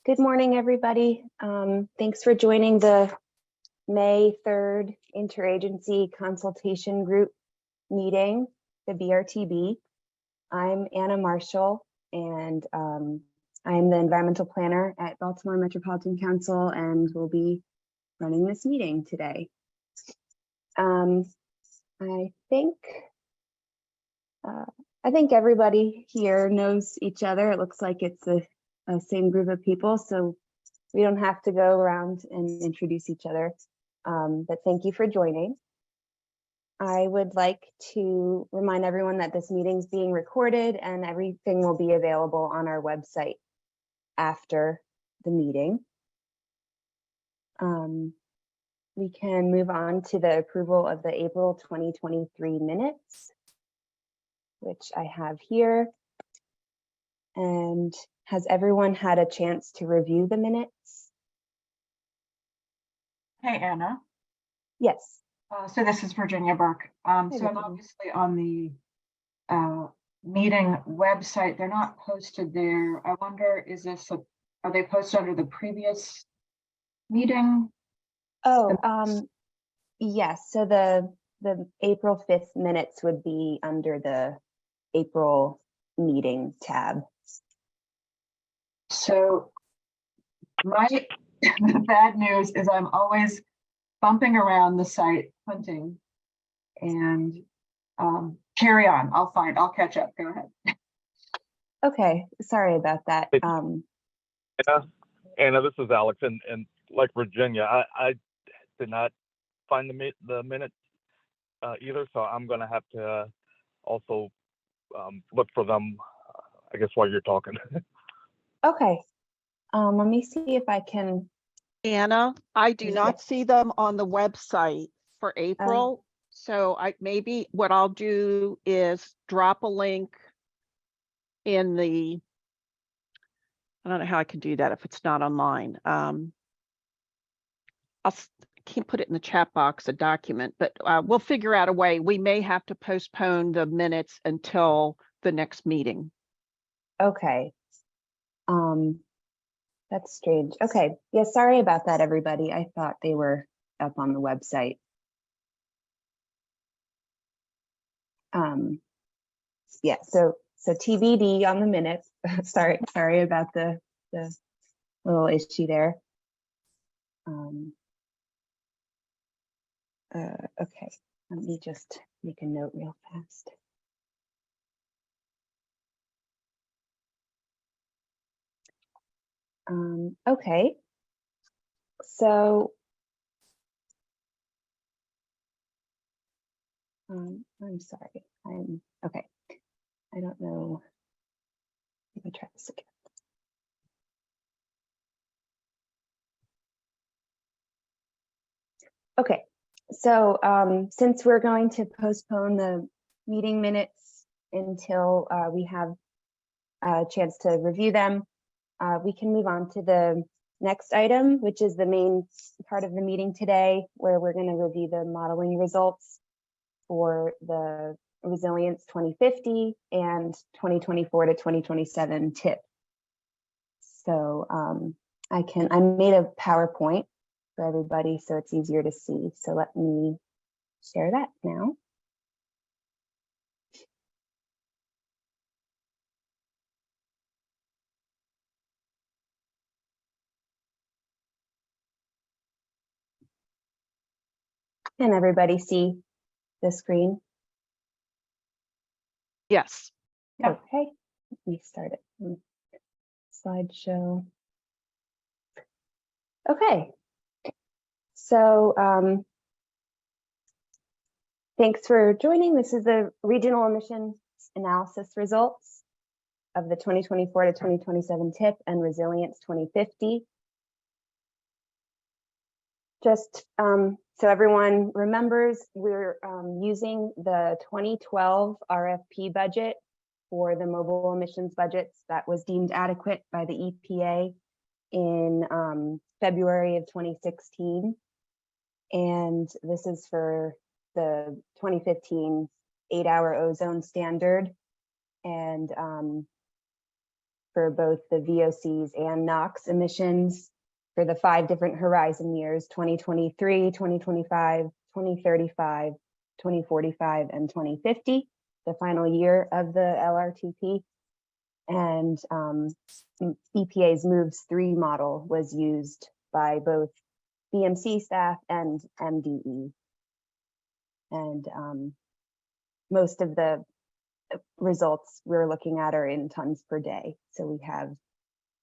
Good morning, everybody. Thanks for joining the May 3rd Interagency Consultation Group meeting, the BRTB. I'm Anna Marshall, and I am the environmental planner at Baltimore Metropolitan Council and will be running this meeting today. I think everybody here knows each other. It looks like it's the same group of people, so we don't have to go around and introduce each other, but thank you for joining. I would like to remind everyone that this meeting is being recorded and everything will be available on our website after the meeting. We can move on to the approval of the April 2023 minutes, which I have here. And has everyone had a chance to review the minutes? Hey, Anna. Yes. So this is Virginia Burke. So I'm obviously on the meeting website. They're not posted there. I wonder, are they posted under the previous meeting? Oh, yes. So the April 5th minutes would be under the April meeting tab. So the bad news is I'm always bumping around the site hunting, and carry on. I'll catch up. Go ahead. Okay, sorry about that. Anna, this is Alex, and like Virginia, I did not find the minutes either, so I'm gonna have to also look for them, I guess, while you're talking. Okay, let me see if I can. Anna, I do not see them on the website for April. So maybe what I'll do is drop a link in the, I don't know how I can do that if it's not online. Can't put it in the chat box, a document, but we'll figure out a way. We may have to postpone the minutes until the next meeting. Okay. That's strange. Okay. Yeah, sorry about that, everybody. I thought they were up on the website. Yeah, so TBD on the minutes. sorry about the little issue there. Okay, let me just make a note real fast. Okay, so I'm sorry. Okay. I don't know. Let me try this again. Okay, so since we're going to postpone the meeting minutes until we have a chance to review them, we can move on to the next item, which is the main part of the meeting today, where we're going to review the modeling results for the Resilience 2050 and 2024 to 2027 TIP. So I made a PowerPoint for everybody so it's easier to see. So let me share that now. Can everybody see the screen? Yes. Okay, let me start it. Slideshow. Okay, so thanks for joining. This is the regional emissions analysis results of the 2024 to 2027 TIP and Resilience 2050. Just so everyone remembers, we're using the 2012 RFP budget for the mobile emissions budgets that was deemed adequate by the EPA in February of 2016. And this is for the 2015 8-hour ozone standard. And for both the VOCs and NOx emissions for the 5 different horizon years, 2023, 2025, 2035, 2045, and 2050, the final year of the LRTP. And EPA's MOVES 3 model was used by both BMC staff and MDE. And most of the results we're looking at are in tons per day. So we have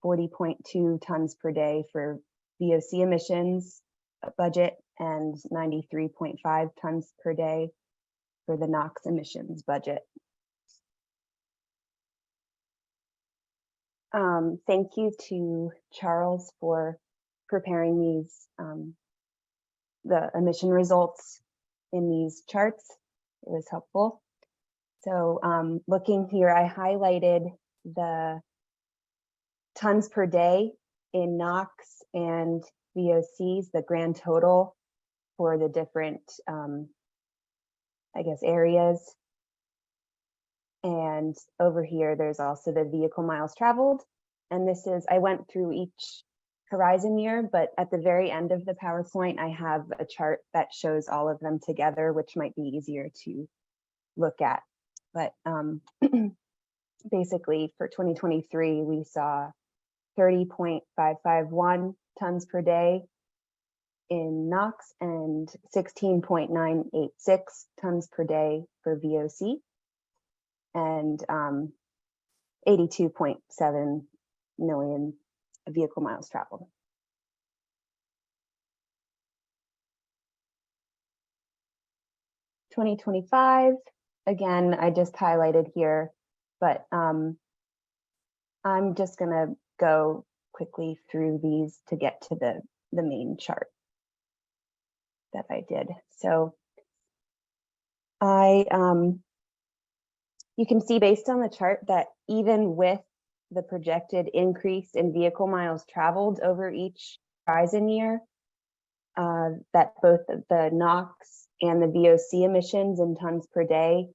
40.2 tons per day for VOC emissions budget and 93.5 tons per day for the NOx emissions budget. Thank you to Charles for preparing these, the emission results in these charts. It was helpful. So looking here, I highlighted the tons per day in NOx and VOCs, the grand total for the different, I guess, areas. And over here, there's also the vehicle miles traveled. And this is, I went through each horizon year, but at the very end of the PowerPoint, I have a chart that shows all of them together, which might be easier to look at. But basically for 2023, we saw 30.551 tons per day in NOx and 16.986 tons per day for VOC, and 82.7 million vehicle miles traveled. '25, again, I just highlighted here, but I'm just gonna go quickly through these to get to the main chart that I did. So you can see based on the chart that even with the projected increase in vehicle miles traveled over each horizon year, that both the NOx and the VOC emissions in tons per day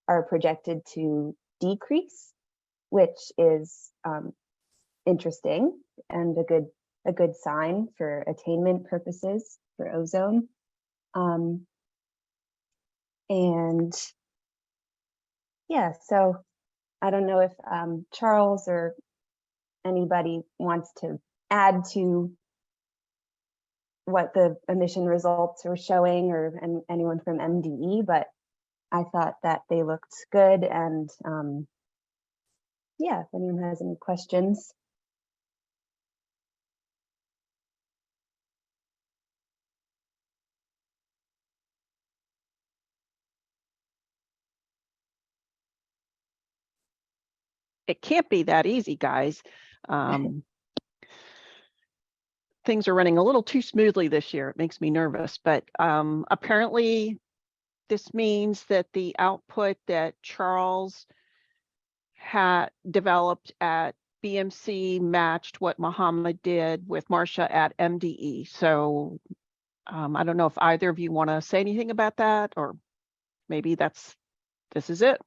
are projected to decrease, which is interesting and a good sign for attainment purposes for ozone. And yeah, so I don't know if Charles or anybody wants to add to what the emission results are showing, or anyone from MDE, but I thought that they looked good. And yeah, if anyone has any questions. It can't be that easy, guys. Things are running a little too smoothly this year. It makes me nervous, but apparently this means that the output that Charles had developed at BMC matched what Mohammed did with Marcia at MDE. So I don't know if either of you want to say anything about that, or maybe this is it.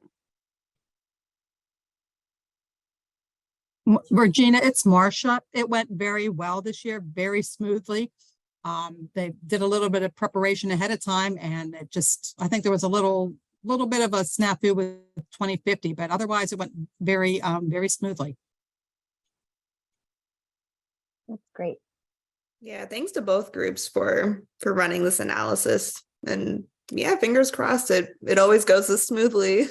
Regina, it's Marcia. It went very well this year, very smoothly. They did a little bit of preparation ahead of time, and it just, I think there was a little bit of a snafu with 2050, but otherwise it went very, very smoothly. That's great. Yeah, thanks to both groups for running this analysis. And yeah, fingers crossed it always goes this smoothly.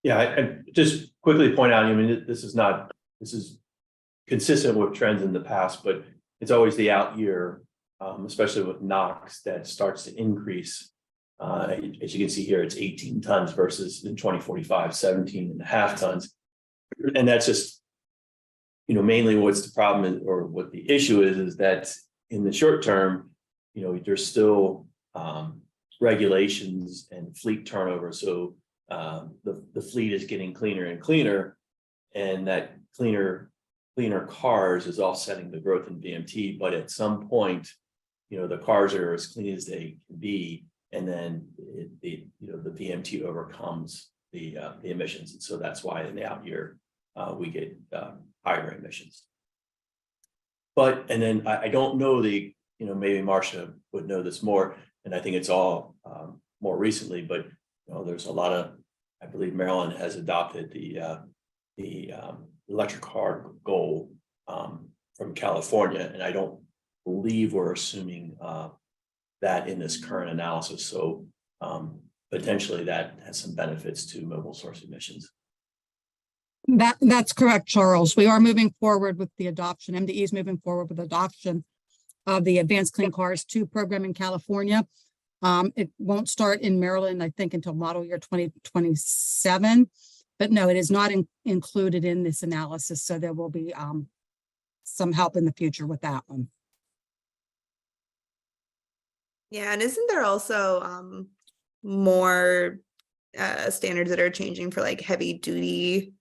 Yeah, I just quickly point out, I mean, this is consistent with trends in the past, but it's always the out year, especially with NOx, that starts to increase. As you can see here, it's 18 tons versus in 2045, 17.5 tons. And that's just, mainly what's the problem or what the issue is that in the short term, there's still regulations and fleet turnover. So the fleet is getting cleaner and cleaner, and that cleaner cars is offsetting the growth in VMT. But at some point, the cars are as clean as they can be, and then the VMT overcomes the emissions. And so that's why in the out year, we get higher emissions. But, and then I don't know maybe Marcia would know this more, and I think it's all more recently, but there's a lot of, I believe Maryland has adopted the electric car goal from California, and I don't believe we're assuming that in this current analysis. So potentially that has some benefits to mobile source emissions. That's correct, Charles. We are moving forward with the adoption. MDE is moving forward with adoption of the Advanced Clean Cars 2 program in California. It won't start in Maryland, I think, until model year 2027. But no, it is not included in this analysis. So there will be some help in the future with that one. Yeah, and isn't there also more standards that are changing for like heavy duty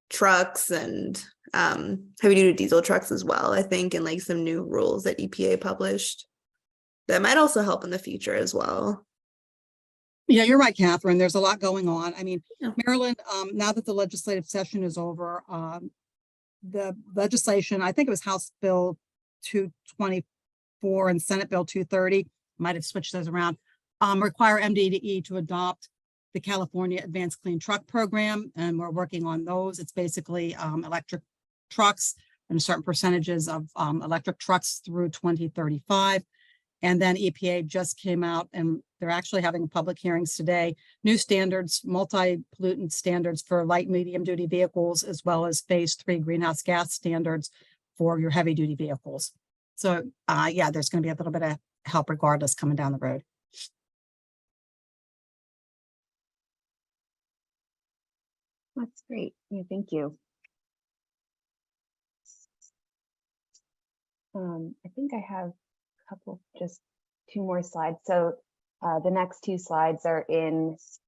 trucks and heavy duty diesel trucks as well, I think, and like some new rules that EPA published that might also help in the future as well. Yeah, you're right, Catherine. There's a lot going on. I mean, Yeah. Maryland, now that the legislative session is over, the legislation, I think it was House Bill 224 and Senate Bill 230, might have switched those around, require MDE to adopt the California Advanced Clean Truck Program, and we're working on those. It's basically electric trucks and certain percentages of electric trucks through 2035. And then EPA just came out and they're actually having public hearings today. New standards, multi-pollutant standards for light, medium duty vehicles, as well as phase 3 greenhouse gas standards for your heavy duty vehicles. So yeah, there's going to be a little bit of help regardless coming down the road. That's great. Yeah, thank you. I think I have a couple, just 2 more slides. So the next 2 slides are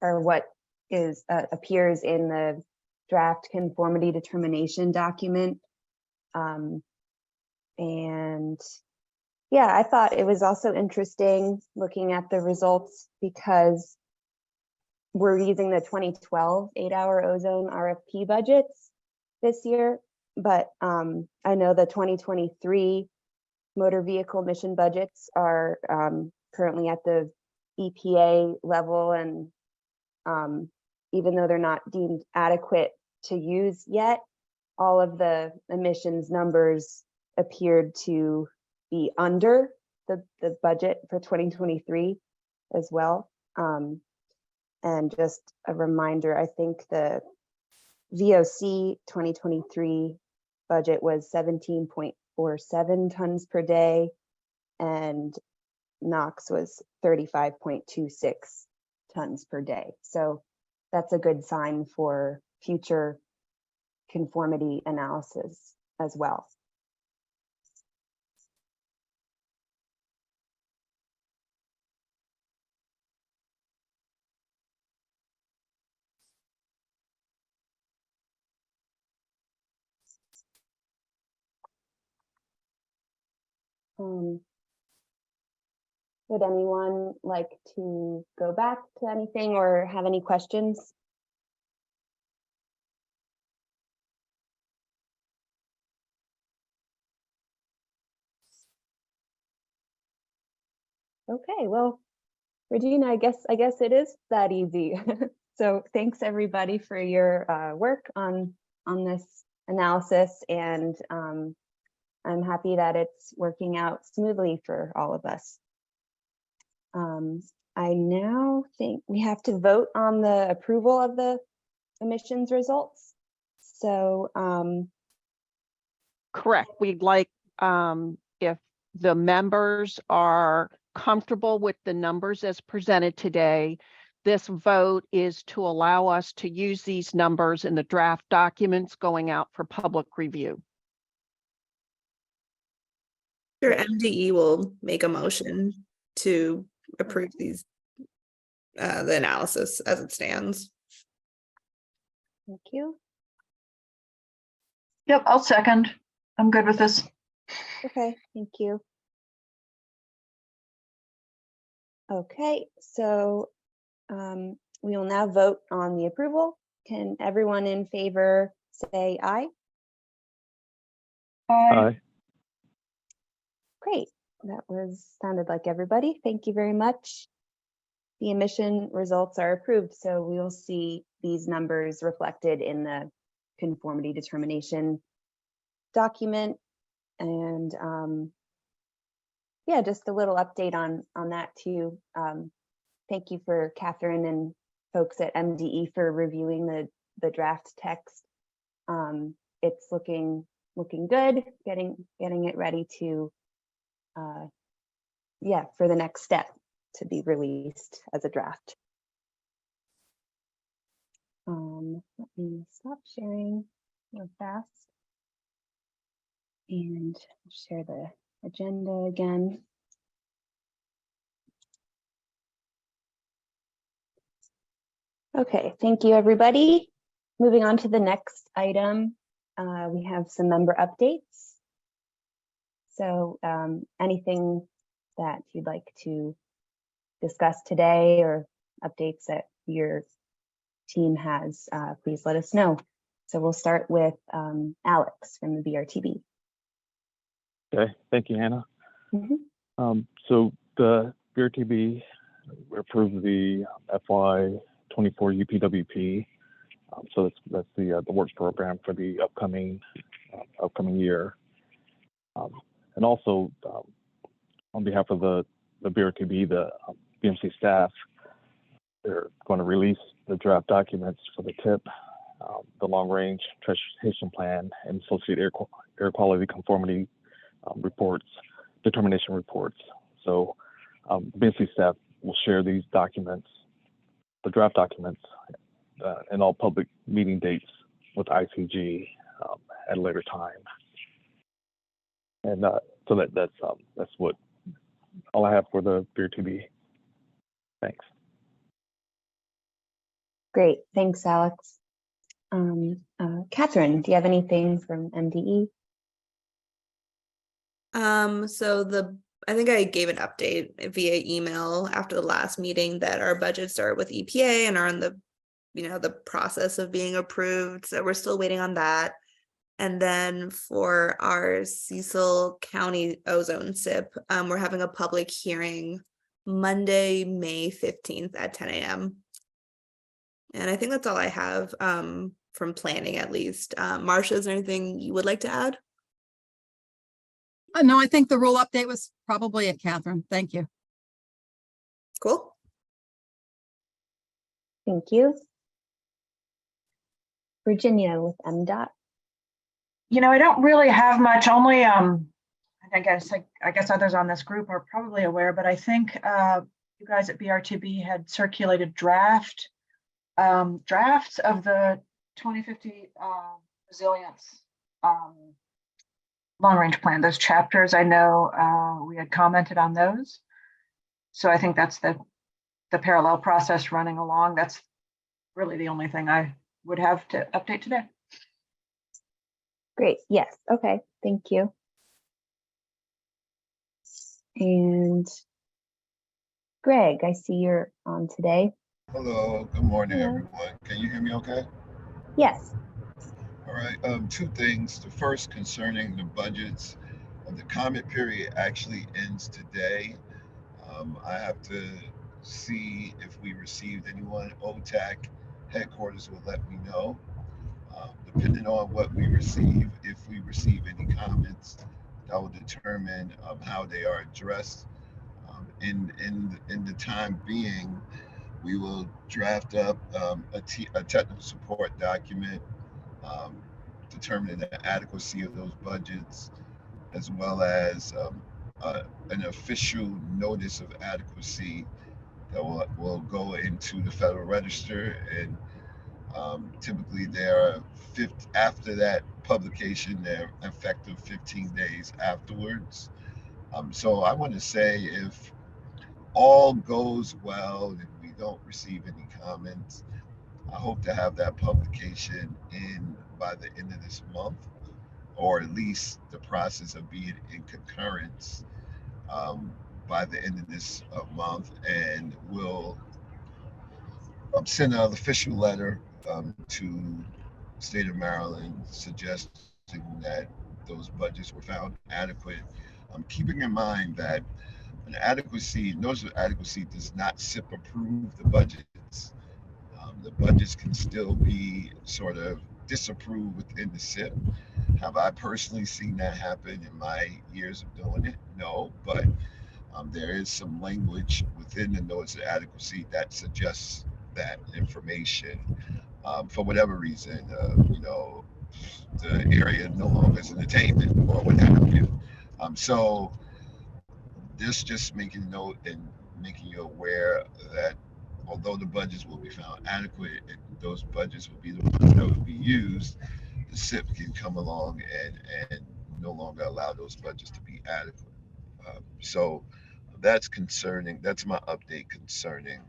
what is appears in the draft conformity determination document. And yeah, I thought it was also interesting looking at the results because we're using the 2012 8-hour ozone RFP budgets this year, but I know the 2023 motor vehicle emission budgets are currently at the EPA level, and even though they're not deemed adequate to use yet, all of the emissions numbers appeared to be under the budget for 2023 as well. And just a reminder, I think the VOC 2023 budget was 17.47 tons per day, and NOx was 35.26 tons per day. So that's a good sign for future conformity analysis as well. Would anyone like to go back to anything or have any questions? Okay, well, Regina, I guess it is that easy. So thanks everybody for your work on this analysis, and I'm happy that it's working out smoothly for all of us. I now think we have to vote on the approval of the emissions results. So Correct. We'd like, if the members are comfortable with the numbers as presented today, this vote is to allow us to use these numbers in the draft documents going out for public review. Sure, MDE will make a motion to approve these, the analysis as it stands. thank you. Yep, I'll second. I'm good with this. Okay, thank you. Okay, so we will now vote on the approval. Can everyone in favor say aye? Aye. Great. That sounded like everybody. Thank you very much. The emission results are approved, so we will see these numbers reflected in the conformity determination document. And yeah, just a little update on that too. Thank you for Catherine and folks at MDE for reviewing the draft text. It's looking good, getting it ready to yeah, for the next step to be released as a draft. Let me stop sharing real fast and share the agenda again. Okay, thank you, everybody. Moving on to the next item, we have some member updates. So anything that you'd like to discuss today or updates that your team has, please let us know. So we'll start with Alex from the BRTB. Okay, thank you, Hannah. Mhm. So the BRTB approved the FY24 UPWP. So that's the works program for the upcoming year. And also on behalf of the BRTB, the BMC staff, they're going to release the draft documents for the TIP, the long-range transportation plan, and associated air quality conformity reports, determination reports. So BMC staff will share these documents, the draft documents, and all public meeting dates with ICG at a later time. And so that's what all I have for the BRTB. Thanks. Great, thanks, Alex. Catherine, do you have anything from MDE? So I think I gave an update via email after the last meeting that our budgets are with EPA and are in the process of being approved. So we're still waiting on that. And then for our Cecil County ozone SIP, we're having a public hearing Monday, May 15th at 10 a.m. And I think that's all I have from planning, at least. Marcia, is there anything you would like to add? No, I think the rule update was probably it, Catherine. Thank you. Cool. Thank you. Virginia with MDOT. I don't really have much, only I guess others on this group are probably aware, but I think you guys at BRTB had circulated drafts of the 2050 resilience long-range plan, those chapters. I know we had commented on those. So I think that's the parallel process running along. That's really the only thing I would have to update today. Great, yes, okay, thank you. And Greg, I see you're on today. Hello, good morning, Hello. everyone. Can you hear me okay? Yes. All right, two things. The first concerning the budgets. The comment period actually ends today. I have to see if we received anyone. OTAC headquarters will let me know. Depending on what we receive, if we receive any comments, that will determine how they are addressed. In the time being, we will draft up a technical support document determining the adequacy of those budgets, as well as an official notice of adequacy that will go into the Federal Register. And typically after that publication, they're effective 15 days afterwards. So I want to say, if all goes well and we don't receive any comments, I hope to have that publication in by the end of this month, or at least the process of being in concurrence by the end of this month. And we'll sent an official letter to state of Maryland suggesting that those budgets were found adequate. Keeping in mind that an adequacy, notice of adequacy does not SIP approve the budgets. The budgets can still be sort of disapproved within the SIP. Have I personally seen that happen in my years of doing it? No, but there is some language within the notice of adequacy that suggests that information. For whatever reason, the area no longer is an attainment or what have you. So this just making note and making you aware that although the budgets will be found adequate and those budgets will be the ones that will be used, the SIP can come along and no longer allow those budgets to be adequate. So that's concerning. That's my update concerning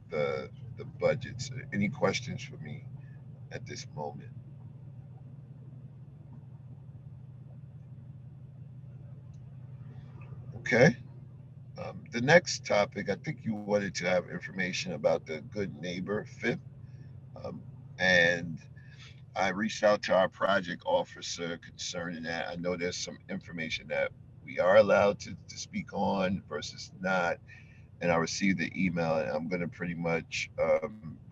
the budgets. Any questions for me at this moment? Okay. The next topic, I think you wanted to have information about the Good Neighbor FIP. And I reached out to our project officer concerning that. I know there's some information that we are allowed to speak on versus not. And I received the email, and I'm going to pretty much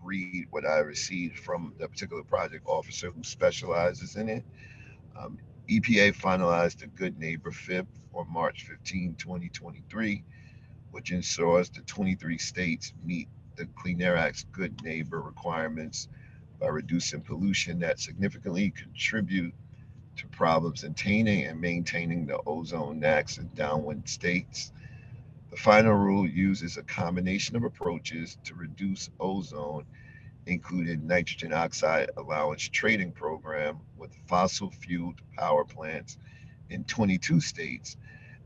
read what I received from the particular project officer who specializes in it. Um, EPA finalized the Good Neighbor FIP on March 15, 2023, which ensures the 23 states meet the Clean Air Act's Good Neighbor requirements by reducing pollution that significantly contribute to problems attaining and maintaining the ozone NAAQS in downwind states. The final rule uses a combination of approaches to reduce ozone, including nitrogen oxide allowance trading program with fossil fueled power plants in 22 states,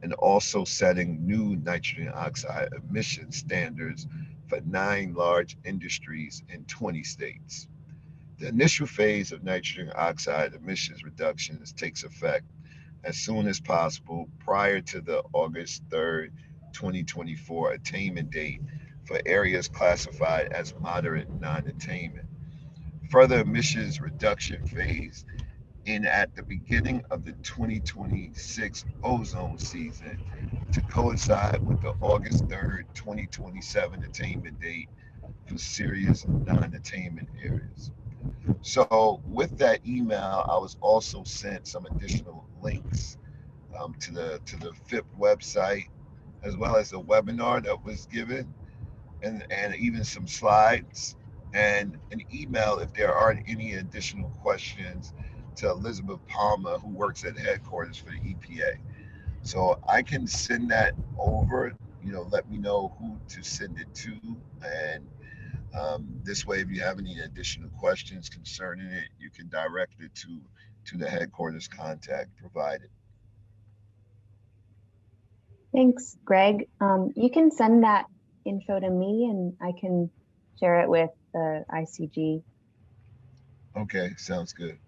and also setting new nitrogen oxide emission standards for 9 large industries in 20 states. The initial phase of nitrogen oxide emissions reductions takes effect as soon as possible prior to the August 3rd, 2024 attainment date for areas classified as moderate non-attainment. Further emissions reduction phase in at the beginning of the 2026 ozone season to coincide with the August 3rd, 2027 attainment date for serious non-attainment areas. So with that email, I was also sent some additional links to the FIP website, as well as the webinar that was given, and even some slides and an email if there aren't any additional questions to Elizabeth Palmer, who works at headquarters for the EPA. So I can send that over. Let me know who to send it to, and this way, if you have any additional questions concerning it, you can direct it to the headquarters contact provided. Thanks, Greg. You can send that info to me and I can share it with the ICG. Okay, sounds good.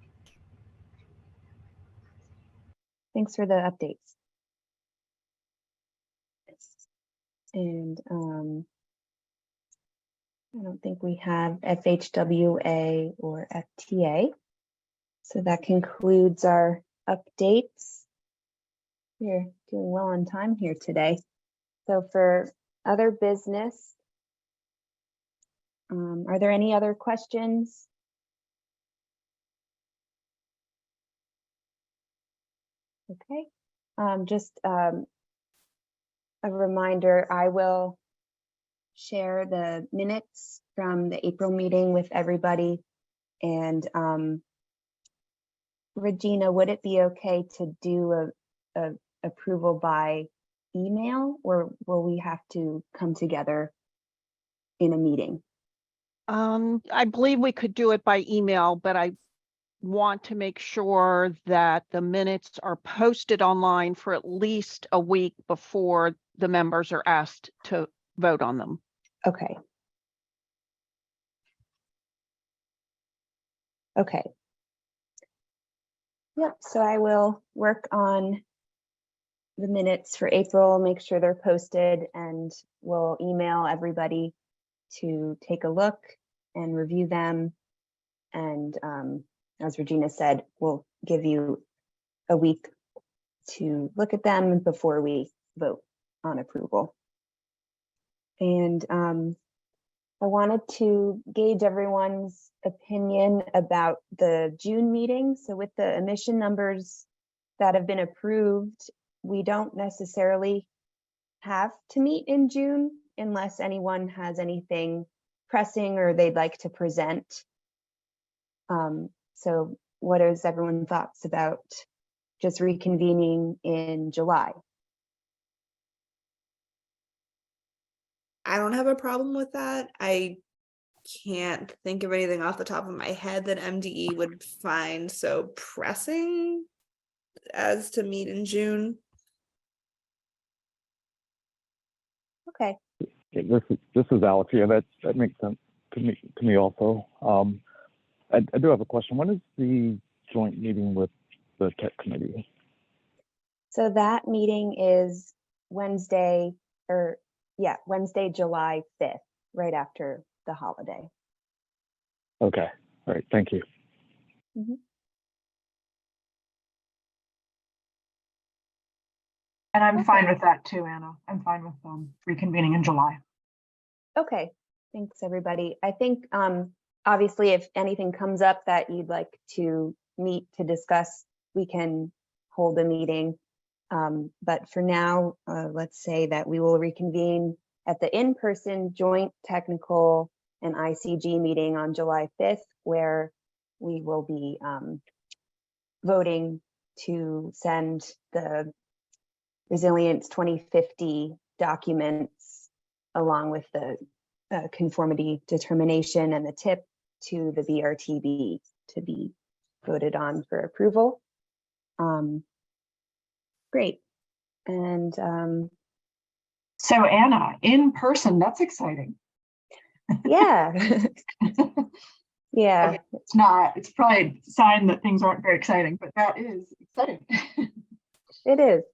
Thanks for the updates. And I don't think we have FHWA or FTA. So that concludes our updates. We're doing well on time here today. So for other business, are there any other questions? Okay, just a reminder, I will share the minutes from the April meeting with everybody. And Regina, would it be okay to do a approval by email, or will we have to come together in a meeting? I believe we could do it by email, but I want to make sure that the minutes are posted online for at least a week before the members are asked to vote on them. Okay. Okay. Yep, so I will work on the minutes for April, make sure they're posted, and we'll email everybody to take a look. and review them. And as Regina said, we'll give you a week to look at them before we vote on approval. And I wanted to gauge everyone's opinion about the June meeting. So with the emission numbers that have been approved, we don't necessarily have to meet in June unless anyone has anything pressing or they'd like to present. So what is everyone's thoughts about just reconvening in July? I don't have a problem with that. I can't think of anything off the top of my head that MDE would find so pressing as to meet in June. Okay. Yeah, this is Alex. Yeah, that makes sense to me also. I do have a question. When is the joint meeting with the tech committee? So that meeting is Wednesday, July 5th, right after the holiday. Okay. All right. Thank you. And I'm fine with that too, Anna. I'm fine with reconvening in July. Okay, thanks everybody. I think obviously if anything comes up that you'd like to meet to discuss, we can hold a meeting. But for now, let's say that we will reconvene at the in-person joint technical and ICG meeting on July 5th, where we will be voting to send the Resilience 2050 documents along with the conformity determination and the tip to the BRTB to be voted on for approval. Great. And So Anna, in person, that's exciting. yeah. Yeah. It's probably a sign that things aren't very exciting, but that is exciting. It is.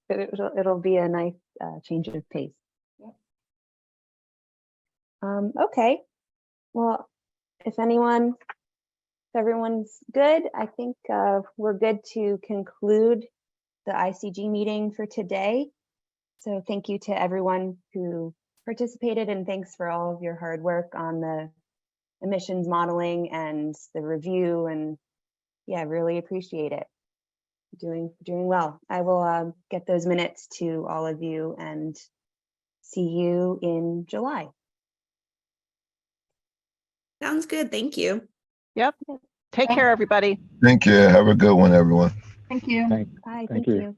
It'll be a nice change of pace. Yep. Okay. Well, if everyone's good, I think we're good to conclude the ICG meeting for today. So thank you to everyone who participated, and thanks for all of your hard work on the emissions modeling and the review. And yeah, really appreciate it. Doing well. I will get those minutes to all of you and see you in July. Sounds good. Thank you. Yep. Take care, everybody. Thank you. Have a good one, everyone. Thank you. Bye. Thank Thank you. you.